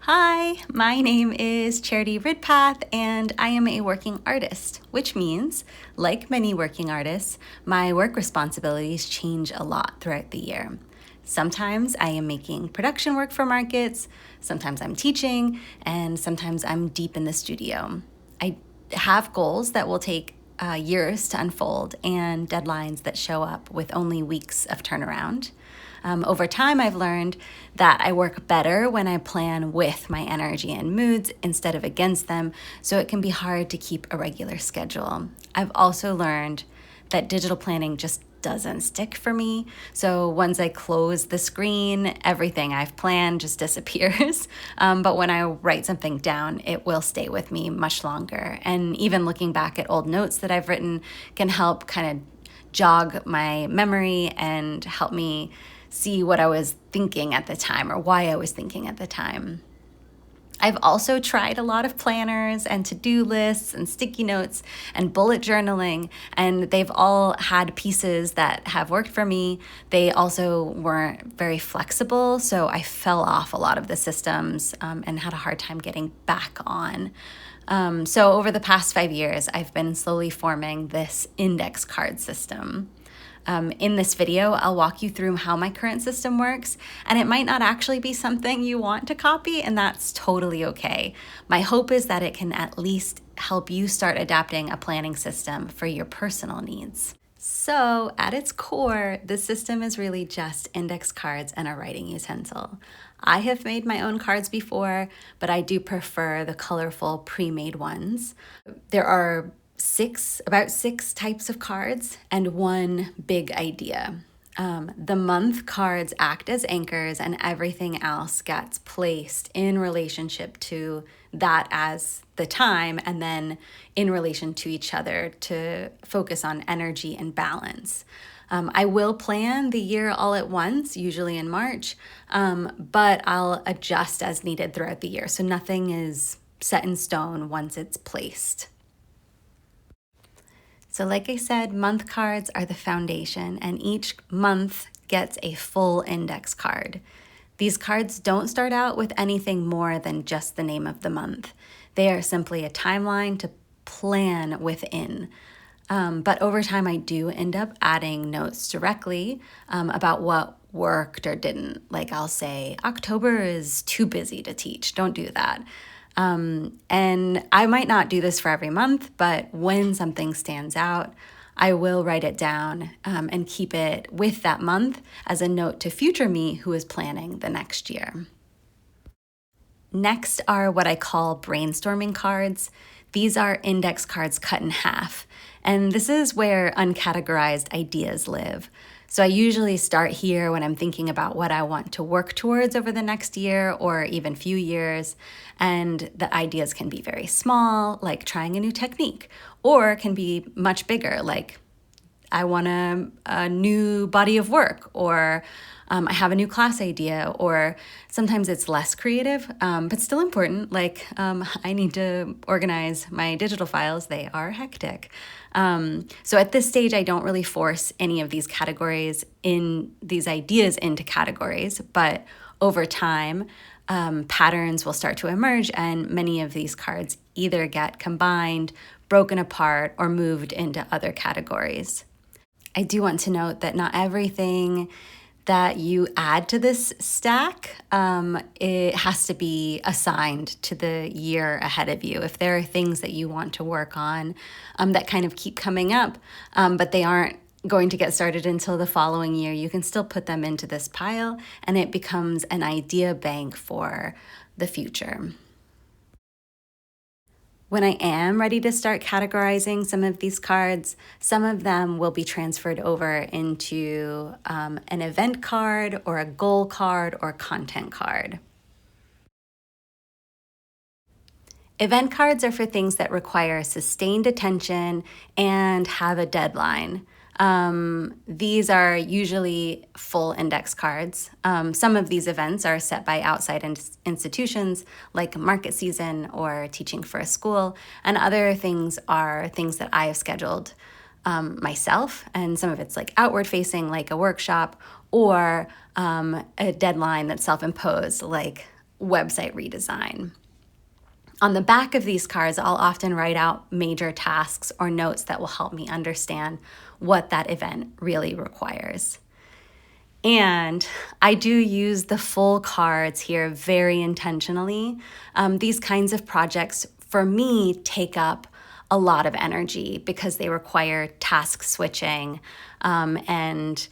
Hi, my name is Charity Ridpath, and I am a working artist, which means, like many working artists, my work responsibilities change a lot throughout the year. Sometimes I am making production work for markets, sometimes I'm teaching, and sometimes I'm deep in the studio. I have goals that will take years to unfold and deadlines that show up with only weeks of turnaround. Over time, I've learned that I work better when I plan with my energy and moods instead of against them, so it can be hard to keep a regular schedule. I've also learned that digital planning just doesn't stick for me. So once I close the screen, everything I've planned just disappears. But when I write something down, it will stay with me much longer. And even looking back at old notes that I've written can help kind of jog my memory and help me see what I was thinking at the time or why I was thinking at the time. I've also tried a lot of planners and to-do lists and sticky notes and bullet journaling, and they've all had pieces that have worked for me. They also weren't very flexible, so I fell off a lot of the systems and had a hard time getting back on. So over the past 5 years, I've been slowly forming this index card system. In this video, I'll walk you through how my current system works, and it might not actually be something you want to copy, and that's totally okay. My hope is that it can at least help you start adapting a planning system for your personal needs. So at its core, the system is really just index cards and a writing utensil. I have made my own cards before, but I do prefer the colorful pre-made ones. There are about six types of cards and one big idea. The month cards act as anchors, and everything else gets placed in relationship to that as the time, and then in relation to each other to focus on energy and balance. I will plan the year all at once, usually in March, but I'll adjust as needed throughout the year. So nothing is set in stone once it's placed. So like I said, month cards are the foundation, and each month gets a full index card. These cards don't start out with anything more than just the name of the month. They are simply a timeline to plan within. But over time, I do end up adding notes directly about what worked or didn't. Like I'll say, October is too busy to teach. Don't do that. And I might not do this for every month, but when something stands out, I will write it down and keep it with that month as a note to future me who is planning the next year. Next are what I call brainstorming cards. These are index cards cut in half, and this is where uncategorized ideas live. So I usually start here when I'm thinking about what I want to work towards over the next year or even few years. And the ideas can be very small, like trying a new technique, or can be much bigger, like I want a new body of work, or I have a new class idea, or sometimes it's less creative, but still important, like I need to organize my digital files. They are hectic. So at this stage, I don't really force any of these categories these ideas into categories, but over time, patterns will start to emerge, and many of these cards either get combined, broken apart, or moved into other categories. I do want to note that not everything that you add to this stack, it has to be assigned to the year ahead of you. If there are things that you want to work on that kind of keep coming up, but they aren't going to get started until the following year, you can still put them into this pile, and it becomes an idea bank for the future. When I am ready to start categorizing some of these cards, some of them will be transferred over into an event card or a goal card or content card. Event cards are for things that require sustained attention and have a deadline. These are usually full index cards. Some of these events are set by outside institutions like market season or teaching for a school, and other things are things that I have scheduled myself, and some of it's like outward facing, like a workshop, or a deadline that's self-imposed, like website redesign. On the back of these cards, I'll often write out major tasks or notes that will help me understand what that event really requires. And I do use the full cards here very intentionally. These kinds of projects, for me, take up a lot of energy because they require task switching and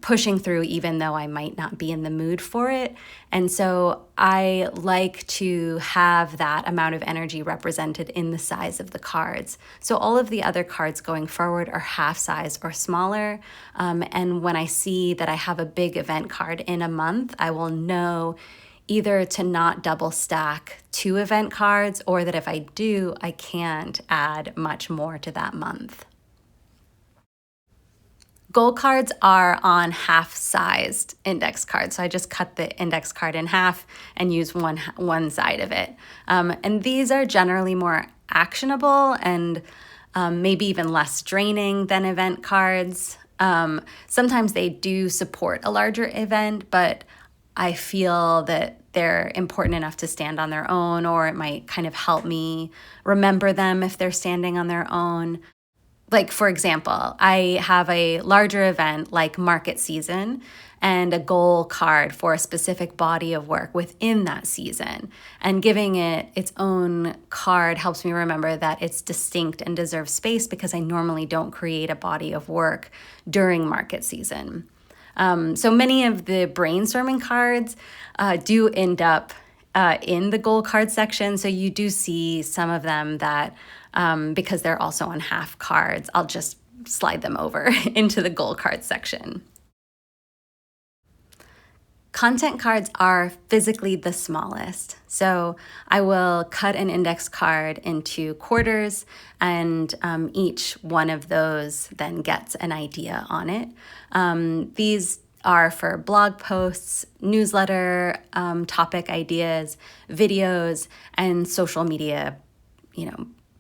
pushing through even though I might not be in the mood for it. And so I like to have that amount of energy represented in the size of the cards. So all of the other cards going forward are half size or smaller. And when I see that I have a big event card in a month, I will know either to not double stack 2 event cards, or that if I do, I can't add much more to that month. Goal cards are on half-sized index cards. So I just cut the index card in half and use one side of it. And these are generally more actionable and maybe even less draining than event cards. Sometimes they do support a larger event, but I feel that they're important enough to stand on their own, or it might kind of help me remember them if they're standing on their own. Like, for example, I have a larger event like market season and a goal card for a specific body of work within that season. And giving it its own card helps me remember that it's distinct and deserves space because I normally don't create a body of work during market season. So many of the brainstorming cards do end up in the goal card section. So you do see some of them that because they're also on half cards, I'll just slide them over into the goal card section. Content cards are physically the smallest. So I will cut an index card into quarters, and each one of those then gets an idea on it. These are for blog posts, newsletter, topic ideas, videos, and social media,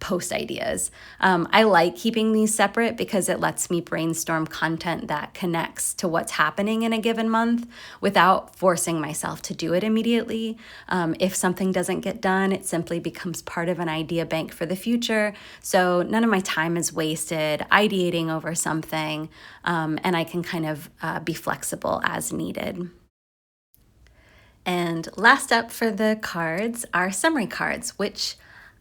post ideas. I like keeping these separate because it lets me brainstorm content that connects to what's happening in a given month without forcing myself to do it immediately. If something doesn't get done, it simply becomes part of an idea bank for the future. So none of my time is wasted ideating over something, and I can kind of be flexible as needed. And last up for the cards are summary cards, which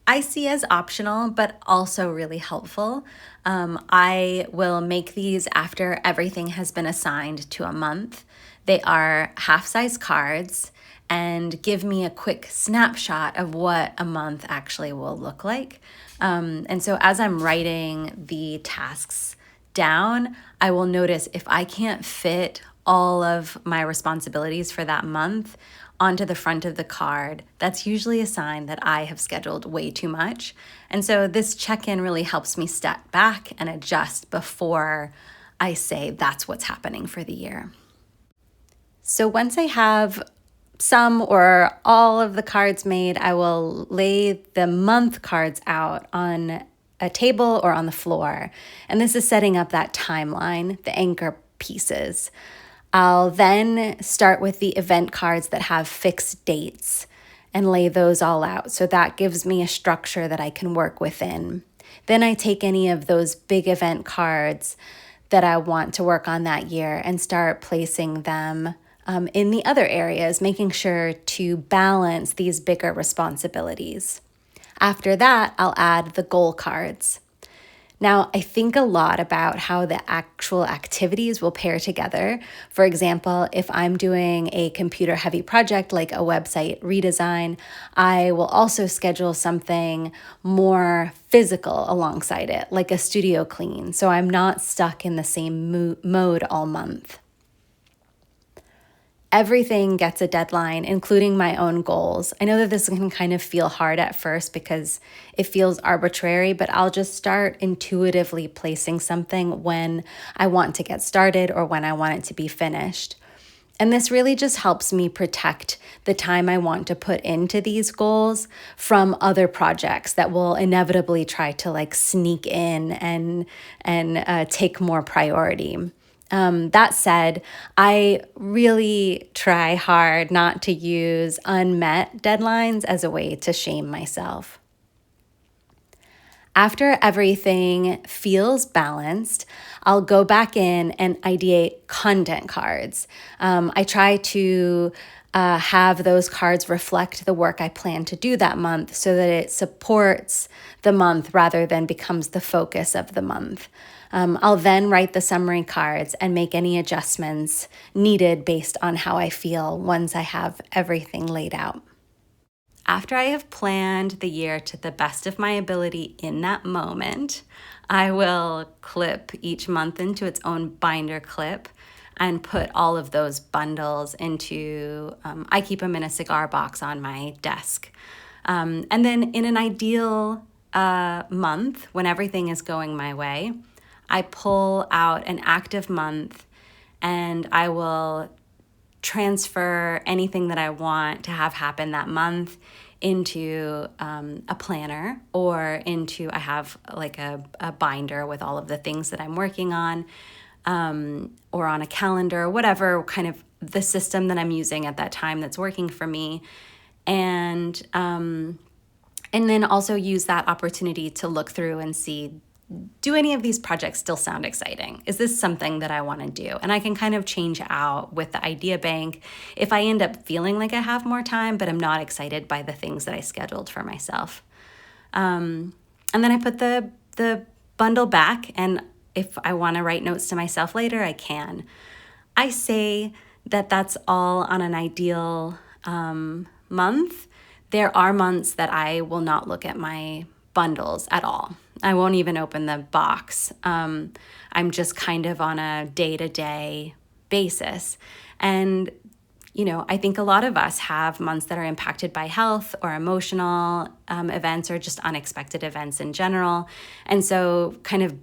I see as optional, but also really helpful. I will make these after everything has been assigned to a month. They are half-size cards and give me a quick snapshot of what a month actually will look like. And so as I'm writing the tasks down, I will notice if I can't fit all of my responsibilities for that month onto the front of the card, that's usually a sign that I have scheduled way too much. And so this check-in really helps me step back and adjust before I say that's what's happening for the year. So once I have some or all of the cards made, I will lay the month cards out on a table or on the floor. And this is setting up that timeline, the anchor pieces. I'll then start with the event cards that have fixed dates and lay those all out. So that gives me a structure that I can work within. Then I take any of those big event cards that I want to work on that year and start placing them in the other areas, making sure to balance these bigger responsibilities. After that, I'll add the goal cards. Now, I think a lot about how the actual activities will pair together. For example, if I'm doing a computer-heavy project like a website redesign, I will also schedule something more physical alongside it, like a studio clean, so I'm not stuck in the same mode all month. Everything gets a deadline, including my own goals. I know that this can kind of feel hard at first because it feels arbitrary, but I'll just start intuitively placing something when I want to get started or when I want it to be finished. And this really just helps me protect the time I want to put into these goals from other projects that will inevitably try to sneak in and take more priority. That said, I really try hard not to use unmet deadlines as a way to shame myself. After everything feels balanced, I'll go back in and ideate content cards. I try to have those cards reflect the work I plan to do that month so that it supports the month rather than becomes the focus of the month. I'll then write the summary cards and make any adjustments needed based on how I feel once I have everything laid out. After I have planned the year to the best of my ability in that moment, I will clip each month into its own binder clip and put all of those bundles into, I keep them in a cigar box on my desk. And then in an ideal month, when everything is going my way, I pull out an active month and I will transfer anything that I want to have happen that month into a planner or into, I have like a binder with all of the things that I'm working on, or on a calendar, whatever kind of the system that I'm using at that time that's working for me. And then also use that opportunity to look through and see, do any of these projects still sound exciting? Is this something that I want to do? And I can kind of change out with the idea bank if I end up feeling like I have more time, but I'm not excited by the things that I scheduled for myself. And then I put the bundle back, and if I want to write notes to myself later, I can. I say that that's all on an ideal month. There are months that I will not look at my bundles at all. I won't even open the box. I'm just kind of on a day-to-day basis. And, I think a lot of us have months that are impacted by health or emotional events or just unexpected events in general. And so kind of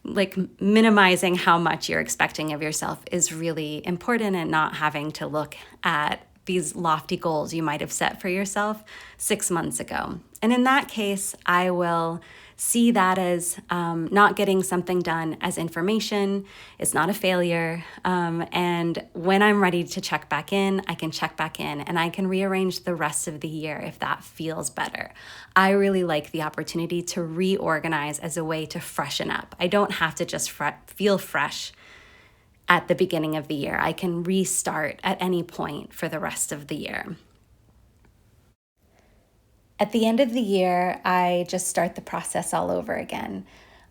like minimizing how much you're expecting of yourself is really important, and not having to look at these lofty goals you might have set for yourself 6 months ago. And in that case, I will see that as not getting something done as information. It's not a failure. And when I'm ready to check back in, I can check back in and I can rearrange the rest of the year if that feels better. I really like the opportunity to reorganize as a way to freshen up. I don't have to just feel fresh at the beginning of the year. I can restart at any point for the rest of the year. At the end of the year, I just start the process all over again.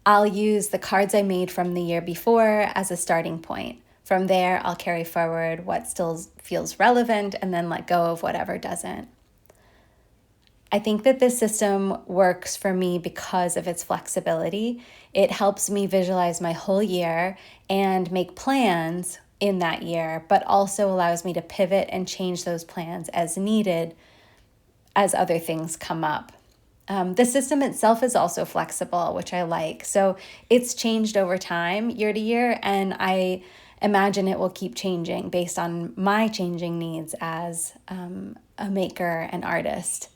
I'll use the cards I made from the year before as a starting point. From there, I'll carry forward what still feels relevant and then let go of whatever doesn't. I think that this system works for me because of its flexibility. It helps me visualize my whole year and make plans in that year, but also allows me to pivot and change those plans as needed as other things come up. The system itself is also flexible, which I like. So it's changed over time, year to year, and I imagine it will keep changing based on my changing needs as a maker and artist.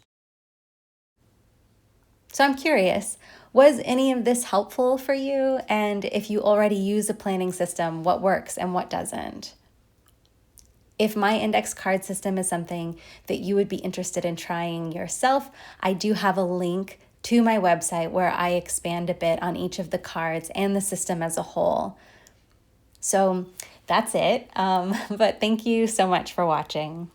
So I'm curious, was any of this helpful for you? And if you already use a planning system, what works and what doesn't? If my index card system is something that you would be interested in trying yourself, I do have a link to my website where I expand a bit on each of the cards and the system as a whole. So that's it. But thank you so much for watching.